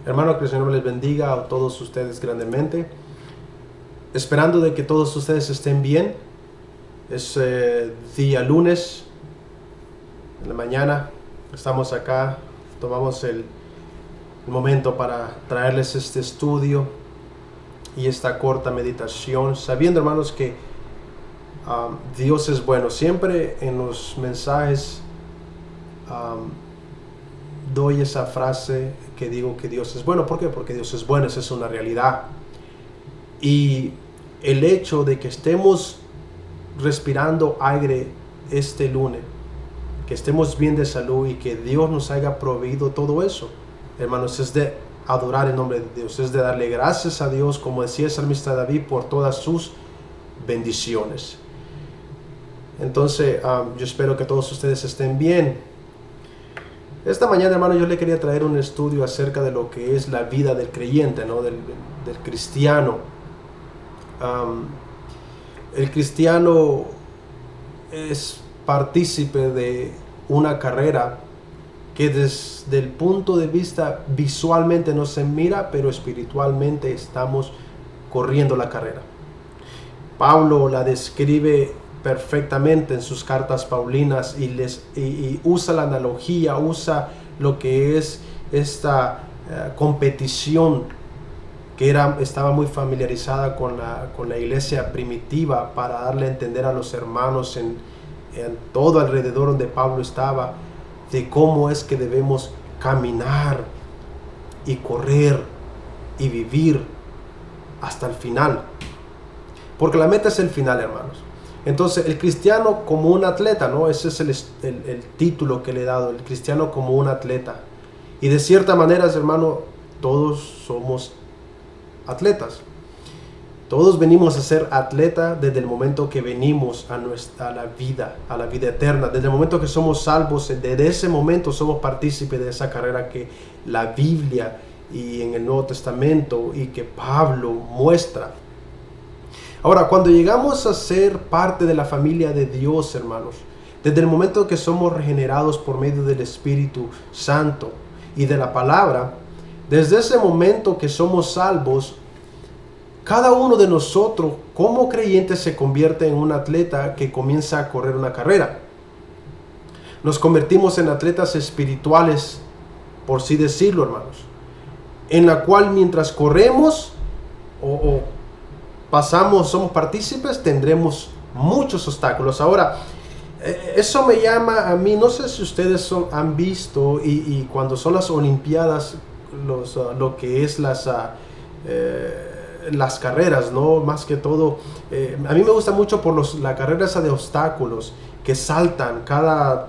Hermano, que el Señor les bendiga a todos ustedes grandemente. Esperando de que todos ustedes estén bien. Es día lunes, en la mañana. Estamos acá, tomamos el momento para traerles este estudio y esta corta meditación, sabiendo, hermanos, que Dios es bueno. Siempre en los mensajes doy esa frase que digo que Dios es bueno. ¿Por qué? Porque Dios es bueno, esa es una realidad. Y el hecho de que estemos respirando aire este lunes, que estemos bien de salud y que Dios nos haya proveído todo eso, hermanos, es de adorar el nombre de Dios, es de darle gracias a Dios, como decía el salmista David, por todas sus bendiciones. Entonces, yo espero que todos ustedes estén bien. Esta mañana, hermano, yo le quería traer un estudio acerca de lo que es la vida del creyente, ¿no? del cristiano. El cristiano es partícipe de una carrera que desde el punto de vista visualmente no se mira, pero espiritualmente estamos corriendo la carrera. Pablo la describe perfectamente en sus cartas paulinas y usa la analogía, usa lo que es esta competición que estaba muy familiarizada con la iglesia primitiva, para darle a entender a los hermanos en todo alrededor donde Pablo estaba, de cómo es que debemos caminar y correr y vivir hasta el final. Porque la meta es el final, hermanos. Entonces, el cristiano como un atleta, ¿no? Ese es el título que le he dado, el cristiano como un atleta. Y de cierta manera, hermano, todos somos atletas. Todos venimos a ser atletas desde el momento que venimos a la vida eterna. Desde el momento que somos salvos, desde ese momento somos partícipes de esa carrera que la Biblia y en el Nuevo Testamento y que Pablo muestra. Ahora, cuando llegamos a ser parte de la familia de Dios, hermanos, desde el momento que somos regenerados por medio del Espíritu Santo y de la palabra, desde ese momento que somos salvos, cada uno de nosotros como creyentes se convierte en un atleta que comienza a correr una carrera. Nos convertimos en atletas espirituales, por así decirlo, hermanos, en la cual mientras corremos o pasamos, somos partícipes, tendremos muchos obstáculos. Ahora, eso me llama a mí, no sé si ustedes han visto y cuando son las Olimpiadas, lo que es las carreras, ¿no? Más que todo, a mí me gusta mucho por la carrera esa de obstáculos, que saltan cada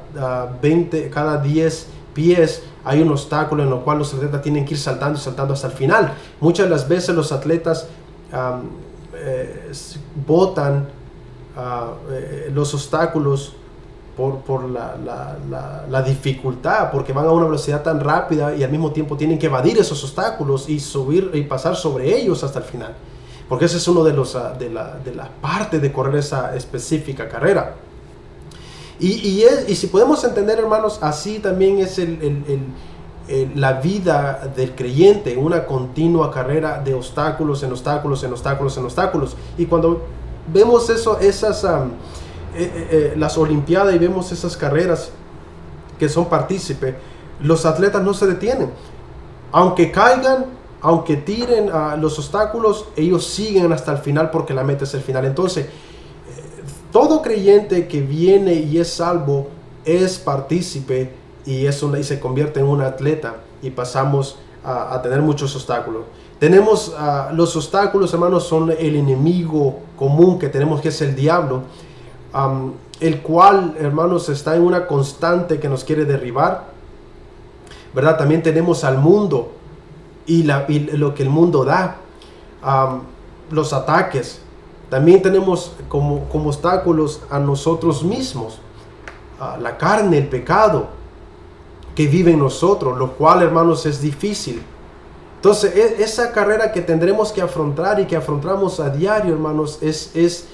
10 pies hay un obstáculo en lo cual los atletas tienen que ir saltando y saltando hasta el final. Muchas de las veces los atletas botan los obstáculos por la dificultad, porque van a una velocidad tan rápida y al mismo tiempo tienen que evadir esos obstáculos y subir y pasar sobre ellos hasta el final, porque ese es uno de la parte de correr esa específica carrera. Y si podemos entender, hermanos, así también es la vida del creyente, una continua carrera de obstáculos en obstáculos en obstáculos en obstáculos. Y cuando vemos las Olimpiadas y vemos esas carreras que son partícipes, los atletas no se detienen. Aunque caigan, aunque tiren los obstáculos, ellos siguen hasta el final, porque la meta es el final. Entonces, todo creyente que viene y es salvo es partícipe y se convierte en un atleta, y pasamos a tener muchos obstáculos. Tenemos los obstáculos, hermanos, son el enemigo común que tenemos, que es el diablo, el cual, hermanos, está en una constante que nos quiere derribar, ¿verdad? También tenemos al mundo y lo que el mundo da, los ataques. También tenemos como obstáculos a nosotros mismos, la carne, el pecado que vive en nosotros, lo cual, hermanos, es difícil. Entonces, esa carrera que tendremos que afrontar y que afrontamos a diario, hermanos, es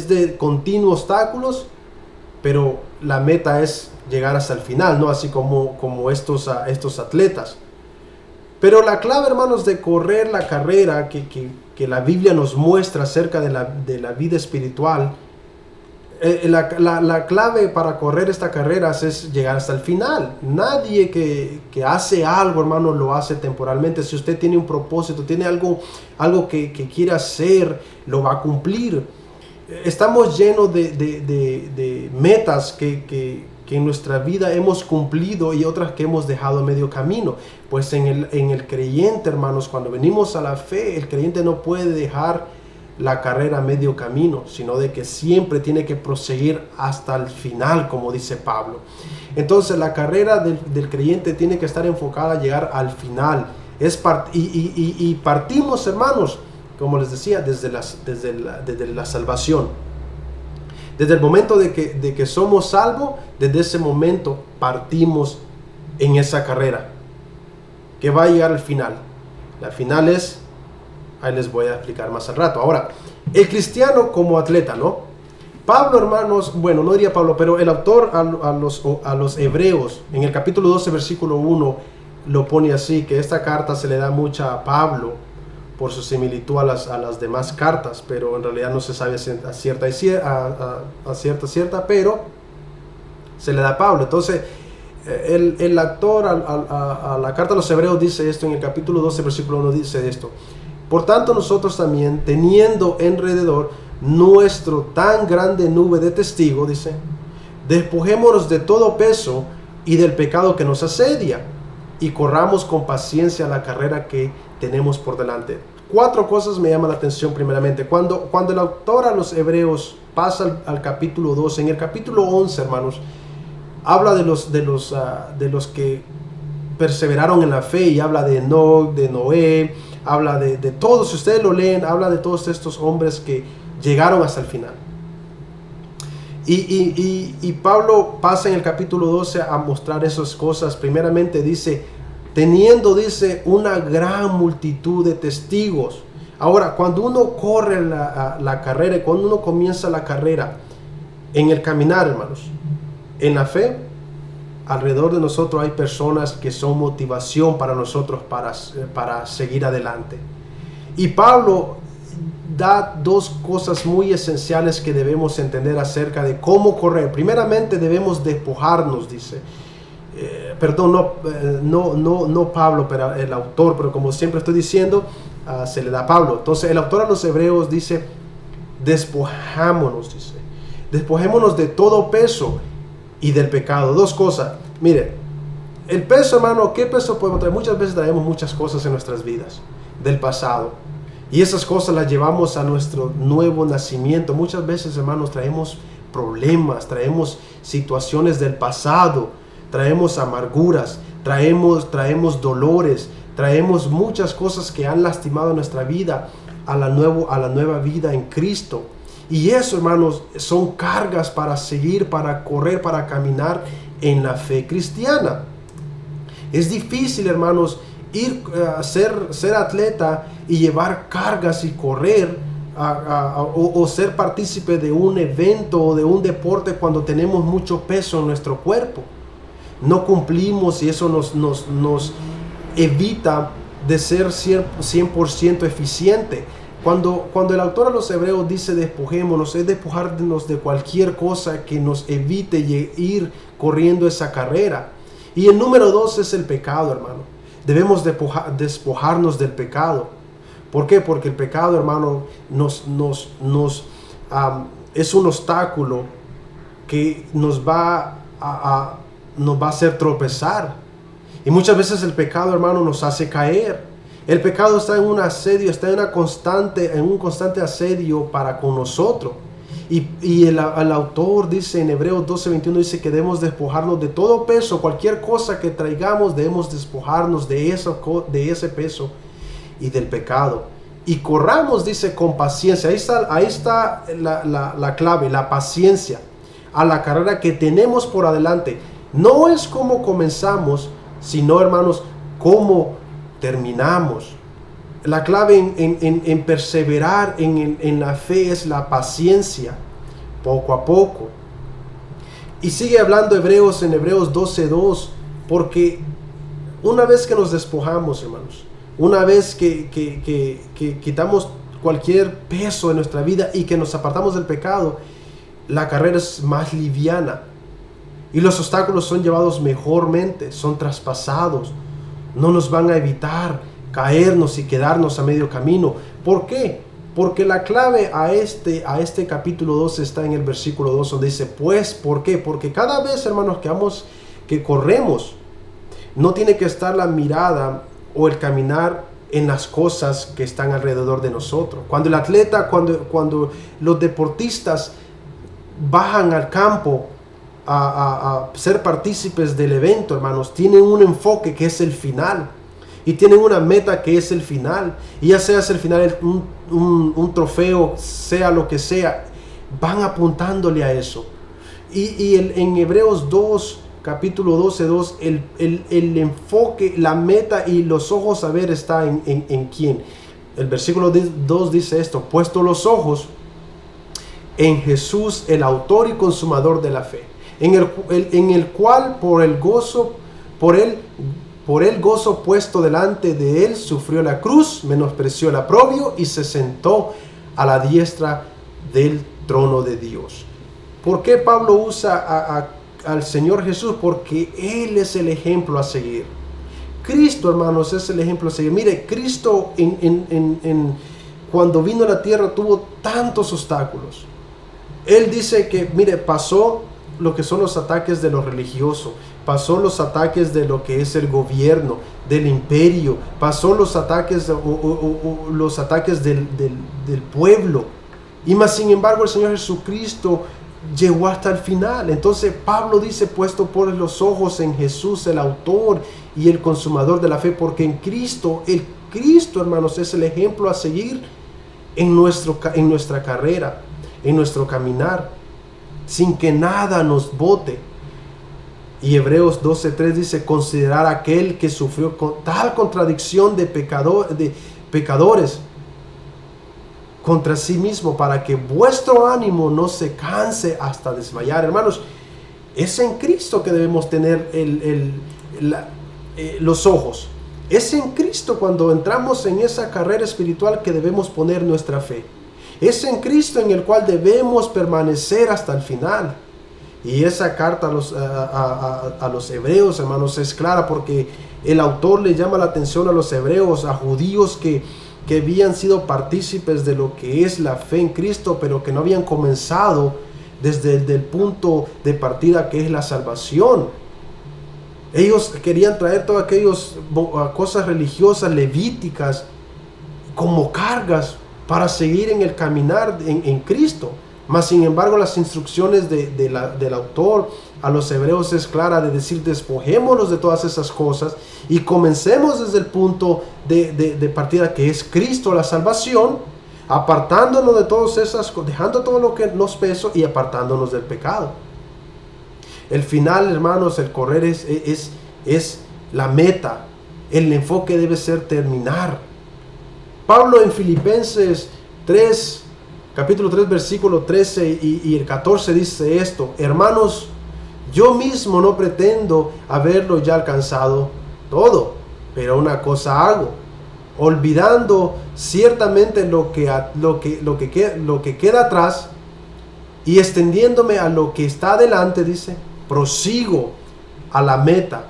de continuos obstáculos, pero la meta es llegar hasta el final, ¿no? Así como estos atletas. Pero la clave, hermanos, de correr la carrera que la Biblia nos muestra acerca de la vida espiritual, la clave para correr esta carrera es llegar hasta el final. Nadie que hace algo, hermano, lo hace temporalmente. Si usted tiene un propósito, tiene algo que quiere hacer, lo va a cumplir. Estamos llenos de metas que en nuestra vida hemos cumplido y otras que hemos dejado a medio camino. Pues en el creyente, hermanos, cuando venimos a la fe, el creyente no puede dejar la carrera a medio camino, sino de que siempre tiene que proseguir hasta el final, como dice Pablo. Entonces la carrera del creyente tiene que estar enfocada a llegar al final. Y partimos, hermanos, como les decía, desde la salvación. Desde el momento de que somos salvos, desde ese momento partimos en esa carrera que va a llegar al final. La final es, ahí les voy a explicar más al rato. Ahora, el cristiano como atleta, ¿no? Pablo, hermanos, bueno, no diría Pablo, pero el autor a los hebreos, en el capítulo 12, versículo 1, lo pone así, que esta carta se le da mucha a Pablo por su similitud a las demás cartas, pero en realidad no se sabe a cierta, pero se le da a Pablo. Entonces, el autor a la carta a los hebreos dice esto, en el capítulo 12, versículo 1 dice esto: por tanto nosotros también, teniendo alrededor nuestro tan grande nube de testigos, dice, despojémonos de todo peso y del pecado que nos asedia, y corramos con paciencia la carrera que tenemos por delante. 4 cosas me llaman la atención primeramente. Cuando el autor a los hebreos pasa al capítulo 12, en el capítulo 11, hermanos, habla de los que perseveraron en la fe, y habla de Enoc, de Noé, habla de todos, si ustedes lo leen, habla de todos estos hombres que llegaron hasta el final. Y Pablo pasa en el capítulo 12 a mostrar esas cosas. Primeramente dice, dice, una gran multitud de testigos. Ahora, cuando uno corre la carrera, y cuando uno comienza la carrera, en el caminar, hermanos, en la fe, alrededor de nosotros hay personas que son motivación para nosotros para seguir adelante. Y Pablo da 2 cosas muy esenciales que debemos entender acerca de cómo correr. Primeramente debemos despojarnos, dice. No Pablo, pero el autor, pero como siempre estoy diciendo, se le da a Pablo. Entonces el autor a los hebreos dice, despojámonos, dice. Despojémonos de todo peso y del pecado. 2 cosas. Mire, el peso, hermano, ¿qué peso podemos traer? Muchas veces traemos muchas cosas en nuestras vidas del pasado, y esas cosas las llevamos a nuestro nuevo nacimiento. Muchas veces, hermanos, traemos problemas, traemos situaciones del pasado, traemos amarguras, traemos dolores, traemos muchas cosas que han lastimado nuestra vida a la nueva vida en Cristo. Y eso, hermanos, son cargas para seguir, para correr, para caminar en la fe cristiana. Es difícil, hermanos, ir a ser atleta y llevar cargas y correr o ser partícipe de un evento o de un deporte cuando tenemos mucho peso en nuestro cuerpo. No cumplimos, y eso nos evita de ser 100% eficiente. Cuando el autor a los hebreos dice despojémonos, es despojarnos de cualquier cosa que nos evite ir corriendo esa carrera. Y el número 2 es el pecado, hermano. Debemos despojarnos del pecado. ¿Por qué? Porque el pecado, hermano, es un obstáculo que nos va a hacer tropezar. Y muchas veces el pecado, hermano, nos hace caer. El pecado está en un asedio, está en un constante asedio para con nosotros. Y el autor dice en Hebreos 12:21, dice que debemos despojarnos de todo peso, cualquier cosa que traigamos, debemos despojarnos de ese peso y del pecado. Y corramos, dice, con paciencia. Ahí está la clave, la paciencia a la carrera que tenemos por adelante. No es cómo comenzamos, sino, hermanos, cómo terminamos. La clave en perseverar en la fe es la paciencia, poco a poco. Y sigue hablando Hebreos en Hebreos 12:2, porque Una vez que nos despojamos, hermanos, una vez que quitamos cualquier peso en nuestra vida y que nos apartamos del pecado, la carrera es más liviana y los obstáculos son llevados mejormente, son traspasados, no nos van a evitar caernos y quedarnos a medio camino. ¿Por qué? Porque la clave a este capítulo 2 está en el versículo 2, donde dice, pues, ¿por qué? Porque cada vez, hermanos, que corremos, no tiene que estar la mirada o el caminar en las cosas que están alrededor de nosotros. Cuando el atleta, cuando los deportistas bajan al campo a ser partícipes del evento, hermanos, tienen un enfoque que es el final. Y tienen una meta que es el final. Y ya sea el final un trofeo, sea lo que sea, van apuntándole a eso. En Hebreos 2, capítulo 12:2, el enfoque, la meta y los ojos a ver está en quién. El versículo 2 dice esto: puesto los ojos en Jesús, el autor y consumador de la fe, en el cual por el gozo puesto delante de él sufrió la cruz, menospreció el oprobio y se sentó a la diestra del trono de Dios. ¿Por qué Pablo usa al Señor Jesús? Porque Él es el ejemplo a seguir. Cristo, hermanos, es el ejemplo a seguir. Mire, Cristo cuando vino a la tierra tuvo tantos obstáculos. Él dice que, mire, pasó lo que son los ataques de lo religioso, pasó los ataques de lo que es el gobierno, del imperio, pasó los ataques del pueblo. Y más sin embargo el Señor Jesucristo llegó hasta el final. Entonces Pablo dice, puesto por los ojos en Jesús, el autor y el consumador de la fe, porque en Cristo, hermanos, es el ejemplo a seguir en nuestra carrera, en nuestro caminar, sin que nada nos bote. Y Hebreos 12:3 dice, considerar aquel que sufrió con tal contradicción de pecadores contra sí mismo, para que vuestro ánimo no se canse hasta desmayar. Hermanos, es en Cristo que debemos tener los ojos. Es en Cristo, cuando entramos en esa carrera espiritual, que debemos poner nuestra fe. Es en Cristo en el cual debemos permanecer hasta el final. Y esa carta a los hebreos, hermanos, es clara, porque el autor le llama la atención a los hebreos, a judíos que habían sido partícipes de lo que es la fe en Cristo, pero que no habían comenzado desde el punto de partida que es la salvación. Ellos querían traer todas aquellas cosas religiosas, levíticas, como cargas para seguir en el caminar en Cristo. Mas sin embargo las instrucciones del autor a los hebreos es clara, de decir, despojémonos de todas esas cosas y comencemos desde el punto de partida que es Cristo, la salvación, apartándonos de todas esas cosas, dejando todo lo que nos pesa y apartándonos del pecado. El final, hermanos, el correr es la meta. El enfoque debe ser terminar. Pablo en Filipenses 3, capítulo 3, versículo 13 y el 14 dice esto: hermanos, yo mismo no pretendo haberlo ya alcanzado todo, pero una cosa hago, olvidando ciertamente lo que queda atrás y extendiéndome a lo que está adelante, dice, prosigo a la meta,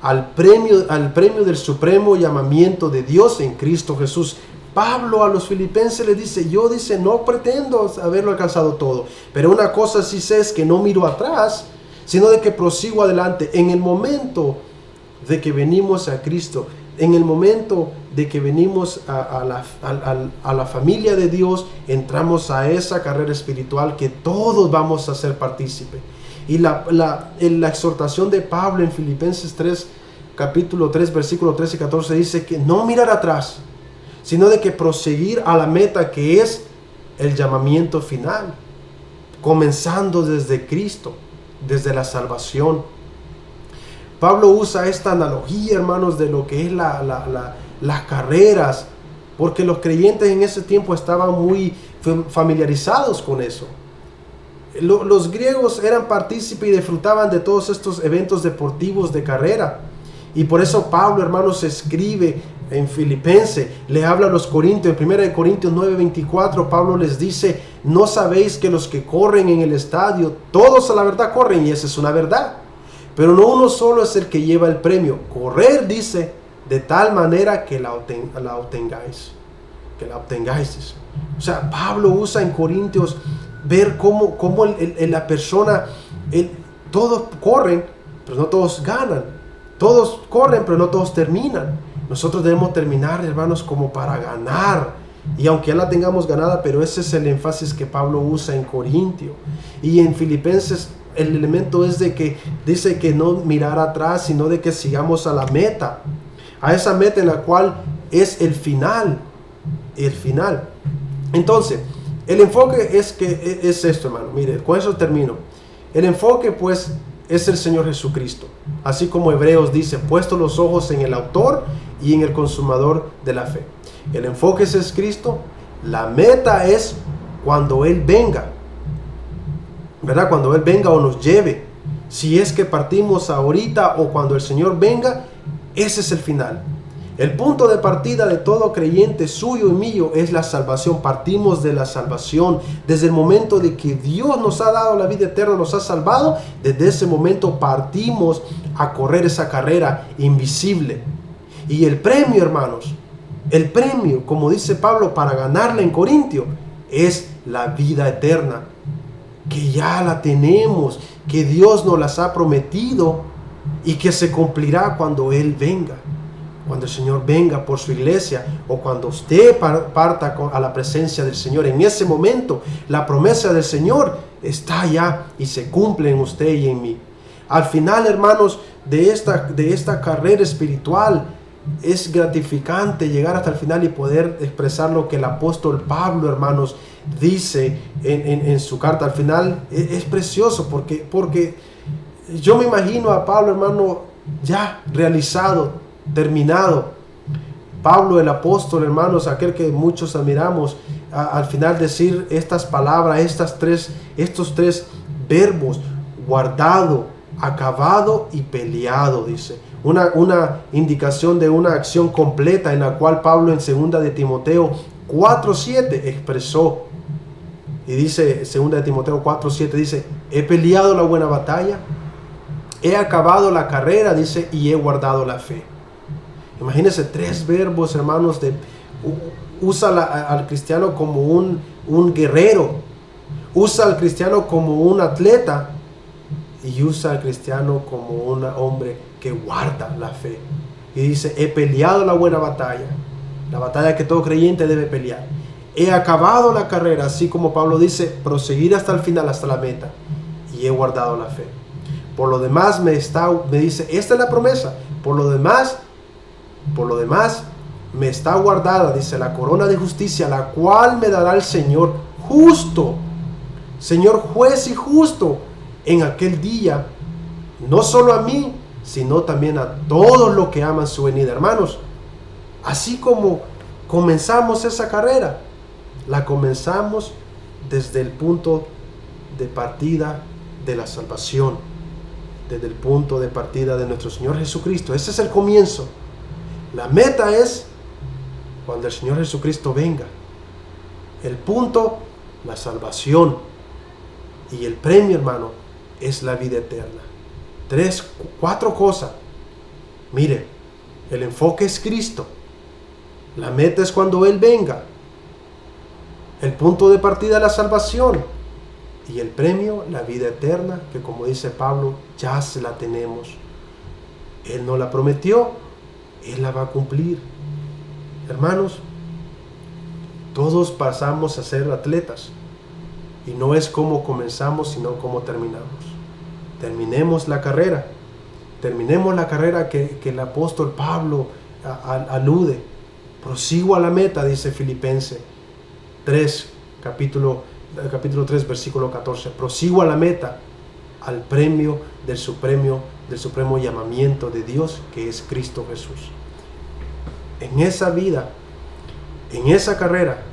al premio del supremo llamamiento de Dios en Cristo Jesús. Pablo a los filipenses le dice, no pretendo haberlo alcanzado todo, pero una cosa sí sé, es que no miro atrás, sino de que prosigo adelante. En el momento de que venimos a Cristo, en el momento de que venimos a la familia de Dios, entramos a esa carrera espiritual que todos vamos a ser partícipe. Y la exhortación de Pablo en Filipenses 3, capítulo 3, versículo 13 y 14 dice que no mirar atrás, sino de que proseguir a la meta, que es el llamamiento final, comenzando desde Cristo, desde la salvación. Pablo usa esta analogía, hermanos, de lo que es las carreras, porque los creyentes en ese tiempo estaban muy familiarizados con eso. Los griegos eran partícipes y disfrutaban de todos estos eventos deportivos de carrera. Y por eso Pablo, hermanos, escribe en Filipenses, le habla a los Corintios, en 1 Corintios 9:24, Pablo les dice: ¿no sabéis que los que corren en el estadio, todos a la verdad corren? Y esa es una verdad. Pero no uno solo es el que lleva el premio. Correr, dice, de tal manera que la obtengáis. Que la obtengáis. Dice. O sea, Pablo usa en Corintios ver cómo la persona, todos corren, pero no todos ganan. Todos corren, pero no todos terminan. Nosotros debemos terminar, hermanos, como para ganar. Y aunque ya la tengamos ganada, pero ese es el énfasis que Pablo usa en Corintio. Y en Filipenses el elemento es de que dice que no mirar atrás, sino de que sigamos a la meta. A esa meta en la cual es el final. El final. Entonces, el enfoque es esto, hermano. Mire, con eso termino. El enfoque, pues, es el Señor Jesucristo. Así como Hebreos dice: puesto los ojos en el autor y en el consumador de la fe. El enfoque es Cristo. La meta es cuando Él venga, ¿verdad? Cuando Él venga o nos lleve. Si es que partimos ahorita o cuando el Señor venga, ese es el final. El punto de partida de todo creyente, suyo y mío, es la salvación. Partimos de la salvación. Desde el momento de que Dios nos ha dado la vida eterna, nos ha salvado, desde ese momento partimos a correr esa carrera invisible. Y el premio, hermanos, el premio, como dice Pablo, para ganarla en Corintio, es la vida eterna, que ya la tenemos, que Dios nos las ha prometido y que se cumplirá cuando Él venga. Cuando el Señor venga por su iglesia, o cuando usted parta a la presencia del Señor. En ese momento la promesa del Señor está allá y se cumple en usted y en mí. Al final, hermanos, de esta carrera espiritual, es gratificante llegar hasta el final y poder expresar lo que el apóstol Pablo, hermanos, dice en su carta. Al final es precioso porque yo me imagino a Pablo, hermano, ya realizado, terminado. Pablo el apóstol, hermanos, aquel que muchos admiramos, al final decir estas palabras, estos tres verbos: guardado, acabado y peleado, dice. Una indicación de una acción completa, en la cual Pablo en 2 de Timoteo 4:7 expresó. Y dice, 2 de Timoteo 4:7 dice: he peleado la buena batalla, he acabado la carrera, dice, y he guardado la fe. Imagínense, 3 verbos, hermanos, usa al cristiano como un guerrero, usa al cristiano como un atleta, y usa al cristiano como un hombre que guarda la fe. Y dice: he peleado la buena batalla, la batalla que todo creyente debe pelear. He acabado la carrera, así como Pablo dice, proseguir hasta el final, hasta la meta, y he guardado la fe. Por lo demás me dice, esta es la promesa, por lo demás me está guardada, dice, la corona de justicia, la cual me dará el Señor justo, Señor juez y justo, en aquel día, no solo a mí, sino también a todos los que aman su venida. Hermanos, así como comenzamos esa carrera, la comenzamos desde el punto de partida de la salvación, desde el punto de partida de nuestro Señor Jesucristo. Ese es el comienzo. La meta es cuando el Señor Jesucristo venga. El punto, la salvación. Y el premio, hermano, es la vida eterna. 4 cosas. Mire, el enfoque es Cristo. La meta es cuando Él venga. El punto de partida es la salvación. Y el premio, la vida eterna, que como dice Pablo, ya se la tenemos. Él nos la prometió, Él la va a cumplir. Hermanos, todos pasamos a ser atletas. Y no es cómo comenzamos, sino cómo terminamos. Terminemos la carrera. Terminemos la carrera que el apóstol Pablo alude. Prosigo a la meta, dice Filipenses 3, capítulo 3, versículo 14. Prosigo a la meta, al premio del supremo llamamiento de Dios, que es Cristo Jesús. En esa vida, en esa carrera,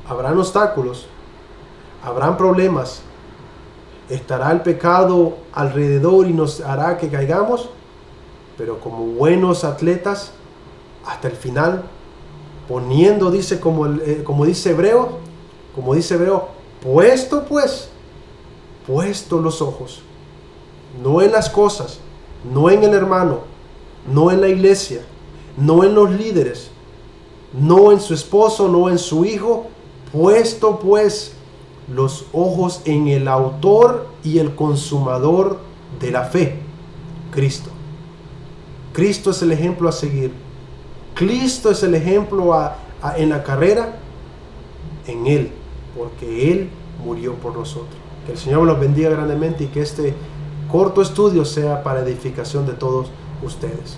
habrán obstáculos, habrán problemas, estará el pecado alrededor y nos hará que caigamos. pero como buenos atletas, hasta el final, poniendo, dice, como dice Hebreo, puesto los ojos, no en las cosas, no en el hermano, no en la iglesia, no en los líderes, no en su esposo, no en su hijo, puesto pues los ojos en el autor y el consumador de la fe, Cristo. Cristo es el ejemplo a seguir. Cristo es el ejemplo en la carrera, en Él, porque Él murió por nosotros. Que el Señor los bendiga grandemente y que este corto estudio sea para edificación de todos ustedes.